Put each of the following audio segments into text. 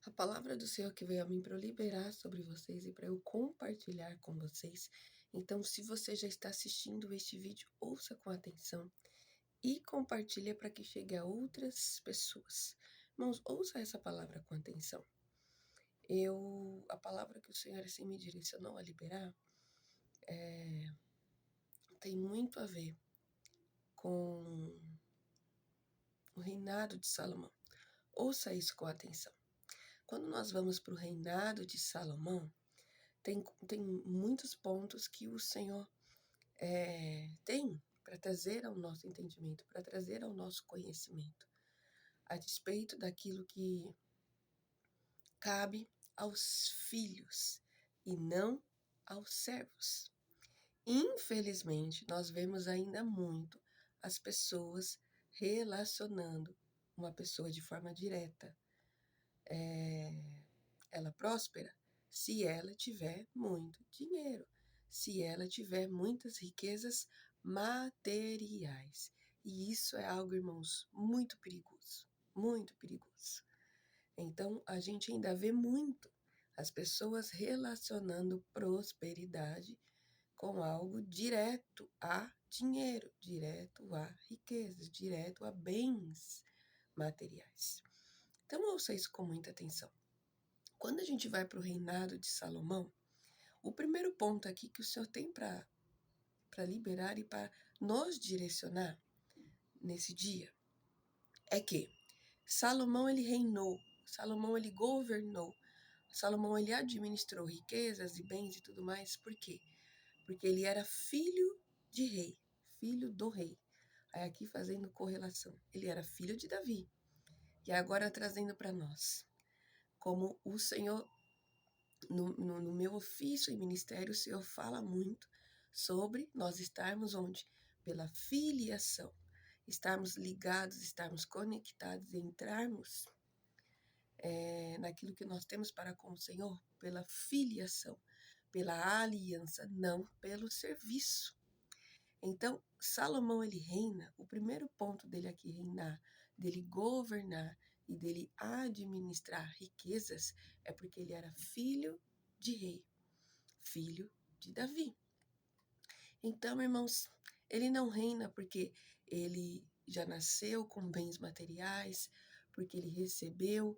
A palavra do Senhor que veio a mim para eu liberar sobre vocês e para eu compartilhar com vocês. Então, se você já está assistindo este vídeo, ouça com atenção e compartilhe para que chegue a outras pessoas. Irmãos, ouça essa palavra com atenção. A palavra que o Senhor assim me direcionou a liberar tem muito a ver com o reinado de Salomão. Ouça isso com atenção. Quando nós vamos para o reinado de Salomão, tem muitos pontos que o Senhor tem para trazer ao nosso entendimento, para trazer ao nosso conhecimento, a despeito daquilo que cabe aos filhos e não aos servos. Infelizmente, nós vemos ainda muito as pessoas relacionando uma pessoa de forma direta. Ela próspera se ela tiver muito dinheiro, se ela tiver muitas riquezas materiais. E isso é algo, irmãos, muito perigoso, muito perigoso. Então, a gente ainda vê muito as pessoas relacionando prosperidade com algo direto a dinheiro, direto a riquezas, direto a bens materiais. Então, ouça isso com muita atenção. Quando a gente vai para o reinado de Salomão, o primeiro ponto aqui que o Senhor tem para liberar e para nos direcionar nesse dia é que Salomão ele reinou, Salomão ele governou, Salomão ele administrou riquezas e bens e tudo mais. Por quê? Porque ele era filho de rei, filho do rei. Aí aqui fazendo correlação, ele era filho de Davi. E agora trazendo para nós, como o Senhor no meu ofício e ministério, o Senhor fala muito sobre nós estarmos onde? Pela filiação. Estarmos ligados, estarmos conectados, entrarmos naquilo que nós temos para com o Senhor pela filiação, pela aliança, não pelo serviço. Então, Salomão ele reina, o primeiro ponto dele aqui reinar, dele governar e dele administrar riquezas é porque ele era filho de rei, filho de Davi. Então, irmãos, ele não reina porque ele já nasceu com bens materiais, porque ele recebeu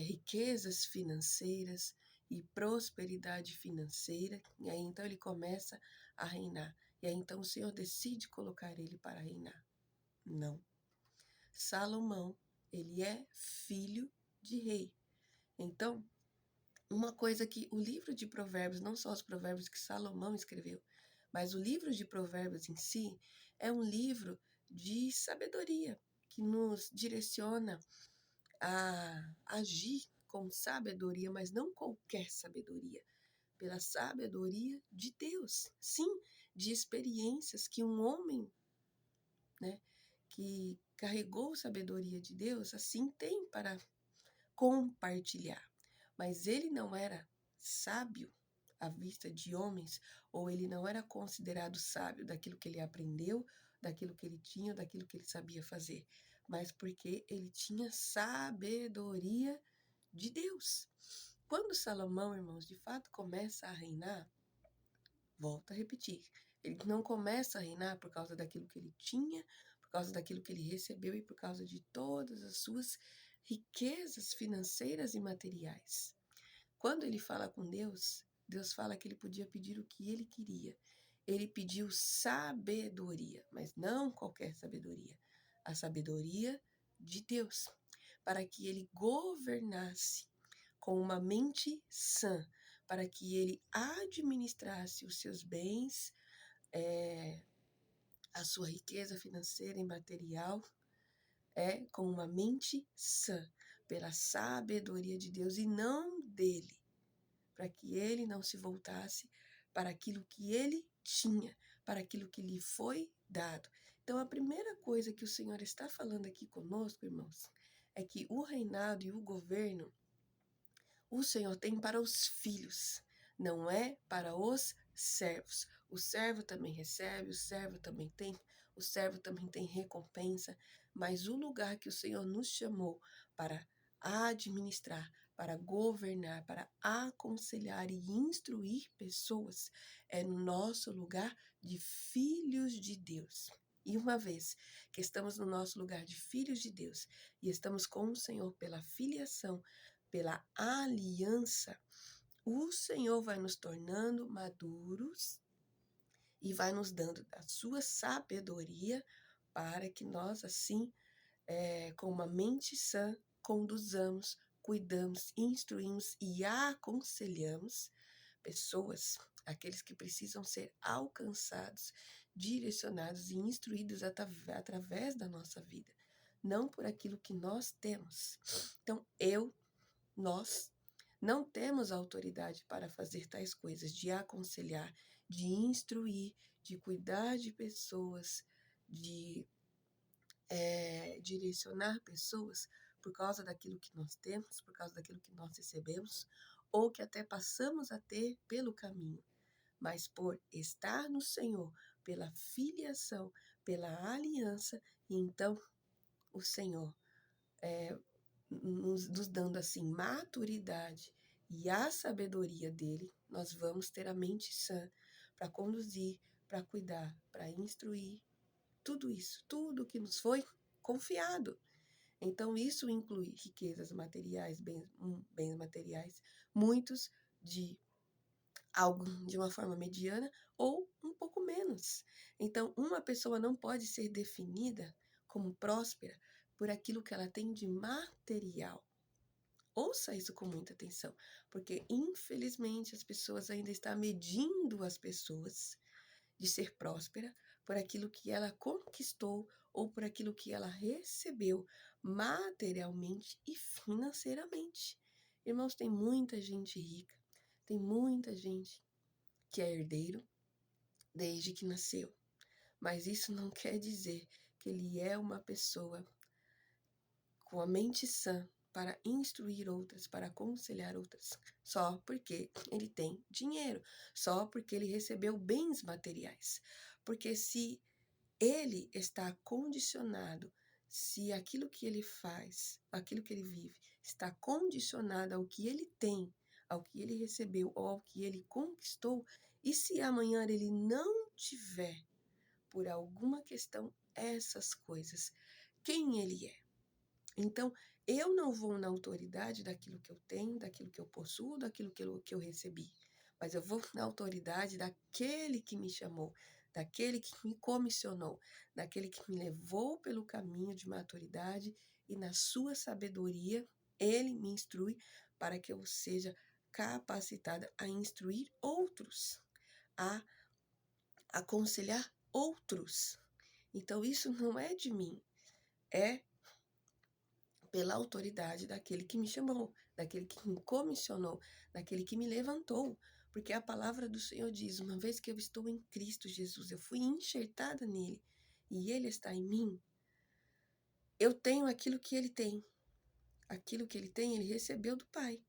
riquezas financeiras e prosperidade financeira, e aí então ele começa a reinar. E aí então o Senhor decide colocar ele para reinar. Não. Salomão, ele é filho de rei. Então, uma coisa que o livro de Provérbios, não só os provérbios que Salomão escreveu, mas o livro de Provérbios em si, é um livro de sabedoria, que nos direciona a agir com sabedoria, mas não qualquer sabedoria, pela sabedoria de Deus. Sim, de experiências que um homem, né, que carregou sabedoria de Deus, assim tem para compartilhar. Mas ele não era sábio à vista de homens, ou ele não era considerado sábio daquilo que ele aprendeu, daquilo que ele tinha, daquilo que ele sabia fazer, mas porque ele tinha sabedoria de Deus. Quando Salomão, irmãos, de fato começa a reinar, volto a repetir, ele não começa a reinar por causa daquilo que ele tinha, por causa daquilo que ele recebeu e por causa de todas as suas riquezas financeiras e materiais. Quando ele fala com Deus, Deus fala que ele podia pedir o que ele queria. Ele pediu sabedoria, mas não qualquer sabedoria, a sabedoria de Deus, para que ele governasse com uma mente sã, para que ele administrasse os seus bens, a sua riqueza financeira e material, com uma mente sã, pela sabedoria de Deus e não dele, para que ele não se voltasse para aquilo que ele tinha, para aquilo que lhe foi dado. Então, a primeira coisa que o Senhor está falando aqui conosco, irmãos, é que o reinado e o governo o Senhor tem para os filhos, não é para os servos. O servo também recebe, o servo também tem recompensa, mas o lugar que o Senhor nos chamou para administrar, para governar, para aconselhar e instruir pessoas, é no nosso lugar de filhos de Deus. E uma vez que estamos no nosso lugar de filhos de Deus e estamos com o Senhor pela filiação, pela aliança, o Senhor vai nos tornando maduros e vai nos dando a sua sabedoria para que nós, assim, com uma mente sã, conduzamos, cuidamos, instruímos e aconselhamos pessoas, aqueles que precisam ser alcançados, direcionados e instruídos através da nossa vida, não por aquilo que nós temos. Então, nós, não temos autoridade para fazer tais coisas, de aconselhar, de instruir, de cuidar de pessoas, de direcionar pessoas por causa daquilo que nós temos, por causa daquilo que nós recebemos, ou que até passamos a ter pelo caminho, mas por estar no Senhor, pela filiação, pela aliança, e então o Senhor nos dando assim maturidade e a sabedoria dele, nós vamos ter a mente sã para conduzir, para cuidar, para instruir, tudo isso, tudo que nos foi confiado. Então, isso inclui riquezas materiais, bens materiais, muitos de algo de uma forma mediana ou um pouco menos. Então, uma pessoa não pode ser definida como próspera por aquilo que ela tem de material. Ouça isso com muita atenção, porque infelizmente as pessoas ainda estão medindo as pessoas de ser próspera por aquilo que ela conquistou ou por aquilo que ela recebeu materialmente e financeiramente. Irmãos, tem muita gente rica, tem muita gente que é herdeiro desde que nasceu, mas isso não quer dizer que ele é uma pessoa com a mente sã para instruir outras, para aconselhar outras, só porque ele tem dinheiro, só porque ele recebeu bens materiais. Porque se ele está condicionado, se aquilo que ele faz, aquilo que ele vive, está condicionado ao que ele tem, ao que ele recebeu ou ao que ele conquistou, e se amanhã ele não tiver, por alguma questão, essas coisas, quem ele é? Então, eu não vou na autoridade daquilo que eu tenho, daquilo que eu possuo, daquilo que eu recebi, mas eu vou na autoridade daquele que me chamou, daquele que me comissionou, daquele que me levou pelo caminho de maturidade e na sua sabedoria, ele me instrui para que eu seja capacitada a instruir outros, a aconselhar outros. Então, isso não é de mim, é pela autoridade daquele que me chamou, daquele que me comissionou, daquele que me levantou. Porque a palavra do Senhor diz: uma vez que eu estou em Cristo Jesus, eu fui enxertada nele e ele está em mim, eu tenho aquilo que ele tem. Aquilo que ele tem, ele recebeu do Pai.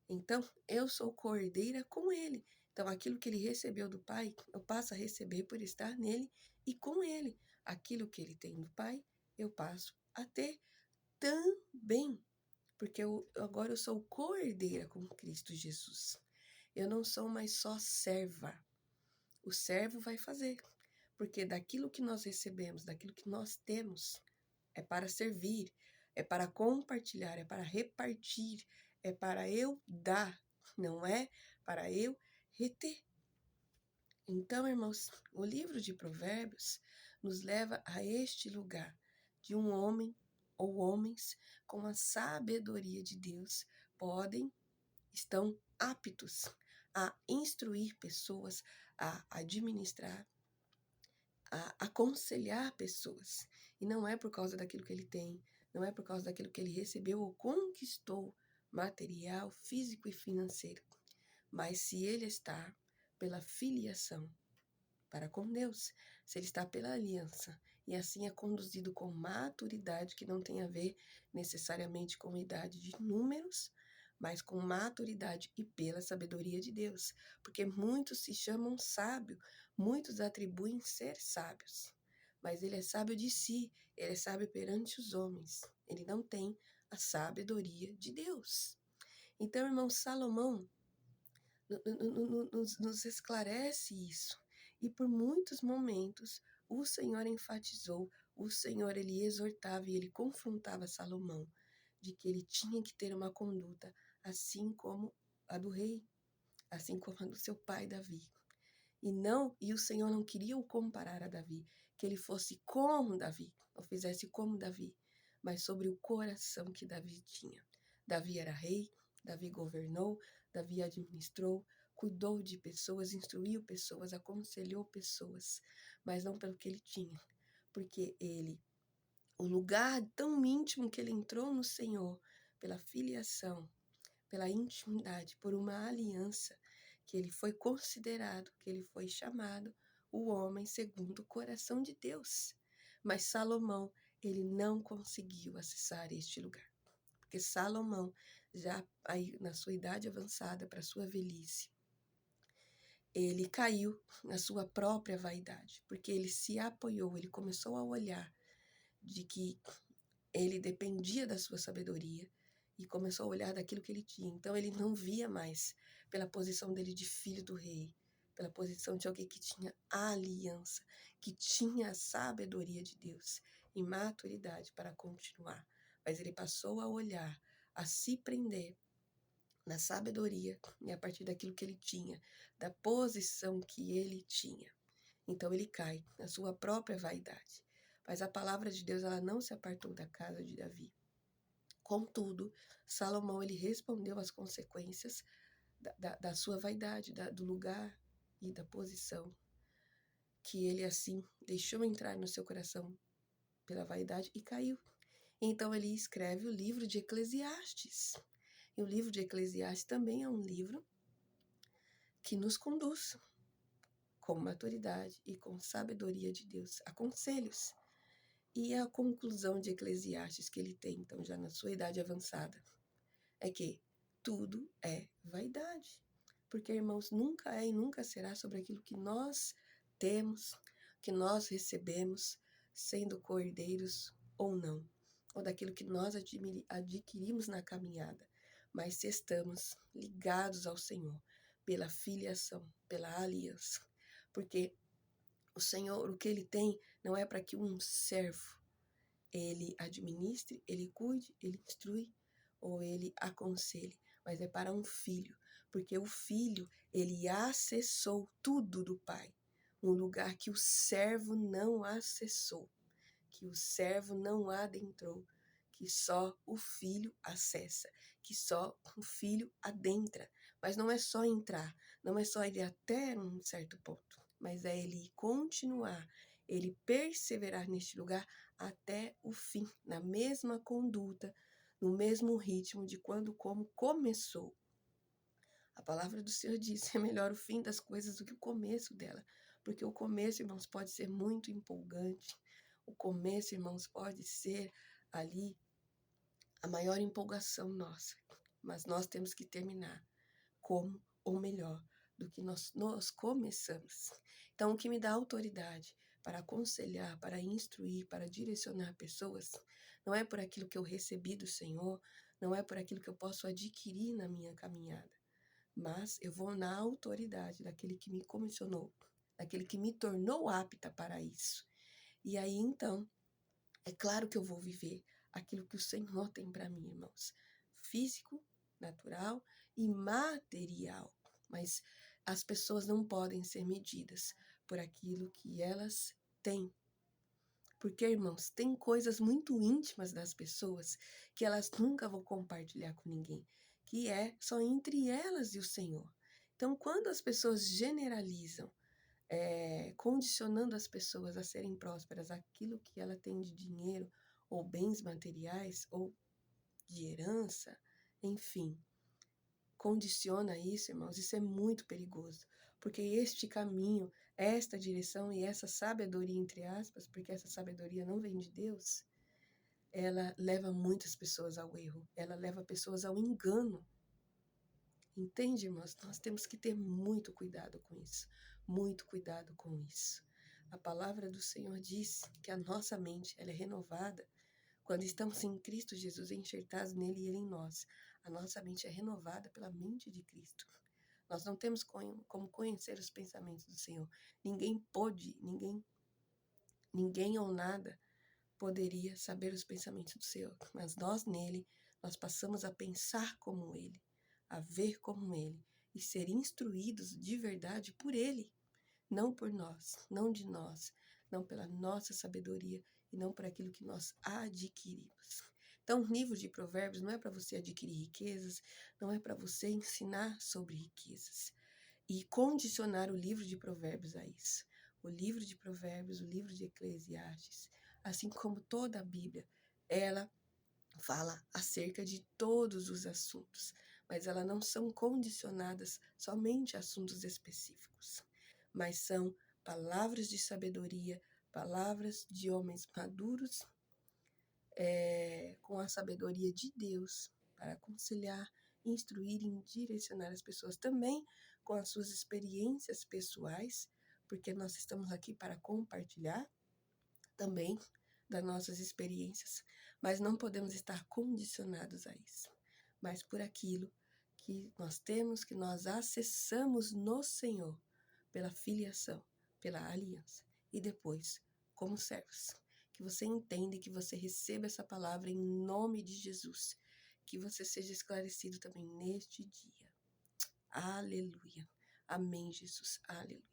Então, eu sou coerdeira com ele. Então, aquilo que ele recebeu do Pai, eu passo a receber por estar nele e com ele. Aquilo que ele tem do Pai, eu passo a ter também, porque agora eu sou co-herdeira com Cristo Jesus. Eu não sou mais só serva. O servo vai fazer, porque daquilo que nós recebemos, daquilo que nós temos, é para servir, é para compartilhar, é para repartir, é para eu dar, não é para eu reter. Então, irmãos, o livro de Provérbios nos leva a este lugar de um homem ou homens com a sabedoria de Deus estão aptos a instruir pessoas, a administrar, a aconselhar pessoas. E não é por causa daquilo que ele tem, não é por causa daquilo que ele recebeu ou conquistou, material, físico e financeiro, mas se ele está pela filiação para com Deus, se ele está pela aliança, e assim é conduzido com maturidade, que não tem a ver necessariamente com idade de números, mas com maturidade e pela sabedoria de Deus, porque muitos se chamam sábio, muitos atribuem ser sábios, mas ele é sábio de si, ele é sábio perante os homens, ele não tem a sabedoria de Deus. Então, irmão, Salomão nos esclarece isso. E por muitos momentos o Senhor enfatizou, o Senhor ele exortava e ele confrontava Salomão de que ele tinha que ter uma conduta assim como a do rei, assim como a do seu pai Davi. E o Senhor não queria o comparar a Davi, que ele fosse como Davi, ou fizesse como Davi, mas sobre o coração que Davi tinha. Davi era rei, Davi governou, Davi administrou, cuidou de pessoas, instruiu pessoas, aconselhou pessoas, mas não pelo que ele tinha, porque o lugar tão íntimo que ele entrou no Senhor, pela filiação, pela intimidade, por uma aliança, que ele foi considerado, que ele foi chamado o homem segundo o coração de Deus. Mas Salomão, ele não conseguiu acessar este lugar. Porque Salomão, já aí na sua idade avançada, para sua velhice, ele caiu na sua própria vaidade, porque ele se apoiou, ele começou a olhar de que ele dependia da sua sabedoria e começou a olhar daquilo que ele tinha. Então ele não via mais pela posição dele de filho do rei, pela posição de alguém que tinha a aliança, que tinha a sabedoria de Deus e maturidade para continuar. Mas ele passou a olhar, a se prender na sabedoria e a partir daquilo que ele tinha, da posição que ele tinha. Então ele cai na sua própria vaidade. Mas a palavra de Deus ela não se apartou da casa de Davi. Contudo, Salomão ele respondeu às consequências da sua vaidade, do lugar e da posição que ele assim deixou entrar no seu coração pela vaidade e caiu. Então ele escreve o livro de Eclesiastes. E o livro de Eclesiastes também é um livro que nos conduz com maturidade e com sabedoria de Deus a conselhos. E a conclusão de Eclesiastes que ele tem, então, já na sua idade avançada, é que tudo é vaidade. Porque, irmãos, nunca é e nunca será sobre aquilo que nós temos, que nós recebemos, sendo cordeiros ou não, ou daquilo que nós adquirimos na caminhada, mas se estamos ligados ao Senhor pela filiação, pela aliança. Porque o Senhor, o que Ele tem, não é para que um servo ele administre, ele cuide, ele instrui ou ele aconselhe, mas é para um filho, porque o filho, ele acessou tudo do pai, um lugar que o servo não acessou, que o servo não adentrou, que só o filho acessa, que só o filho adentra. Mas não é só entrar, não é só ir até um certo ponto, mas é ele continuar, ele perseverar neste lugar até o fim, na mesma conduta, no mesmo ritmo de como começou. A palavra do Senhor diz: é melhor o fim das coisas do que o começo dela. Porque o começo, irmãos, pode ser muito empolgante. O começo, irmãos, pode ser ali a maior empolgação nossa. Mas nós temos que terminar como ou melhor do que nós começamos. Então, o que me dá autoridade para aconselhar, para instruir, para direcionar pessoas, não é por aquilo que eu recebi do Senhor, não é por aquilo que eu posso adquirir na minha caminhada, mas eu vou na autoridade daquele que me comissionou, daquele que me tornou apta para isso. E aí, então, é claro que eu vou viver aquilo que o Senhor tem para mim, irmãos. Físico, natural e material. Mas as pessoas não podem ser medidas por aquilo que elas têm. Porque, irmãos, tem coisas muito íntimas das pessoas que elas nunca vão compartilhar com ninguém, que é só entre elas e o Senhor. Então, quando as pessoas generalizam, condicionando as pessoas a serem prósperas, aquilo que ela tem de dinheiro, ou bens materiais, ou de herança, enfim, condiciona isso, irmãos, isso é muito perigoso, porque este caminho, esta direção e essa sabedoria, entre aspas, porque essa sabedoria não vem de Deus, ela leva muitas pessoas ao erro, ela leva pessoas ao engano. Entende, irmãos? Nós temos que ter muito cuidado com isso, muito cuidado com isso. A palavra do Senhor diz que a nossa mente ela é renovada quando estamos em Cristo Jesus, enxertados nele e ele em nós. A nossa mente é renovada pela mente de Cristo. Nós não temos como conhecer os pensamentos do Senhor. Ninguém pôde, ninguém ou nada poderia saber os pensamentos do Senhor. Mas nós nele, nós passamos a pensar como ele, a ver como ele e ser instruídos de verdade por ele, não por nós, não de nós, não pela nossa sabedoria e não por aquilo que nós adquirimos. Então, o livro de Provérbios não é para você adquirir riquezas, não é para você ensinar sobre riquezas e condicionar o livro de Provérbios a isso. O livro de Provérbios, o livro de Eclesiastes, assim como toda a Bíblia, ela fala acerca de todos os assuntos, mas elas não são condicionadas somente a assuntos específicos, mas são palavras de sabedoria, palavras de homens maduros, com a sabedoria de Deus para aconselhar, instruir e direcionar as pessoas também com as suas experiências pessoais, porque nós estamos aqui para compartilhar também das nossas experiências, mas não podemos estar condicionados a isso, mas por aquilo que nós temos, que nós acessamos no Senhor, pela filiação, pela aliança, e depois, como servos. Que você entenda e que você receba essa palavra em nome de Jesus. Que você seja esclarecido também neste dia. Aleluia. Amém, Jesus. Aleluia.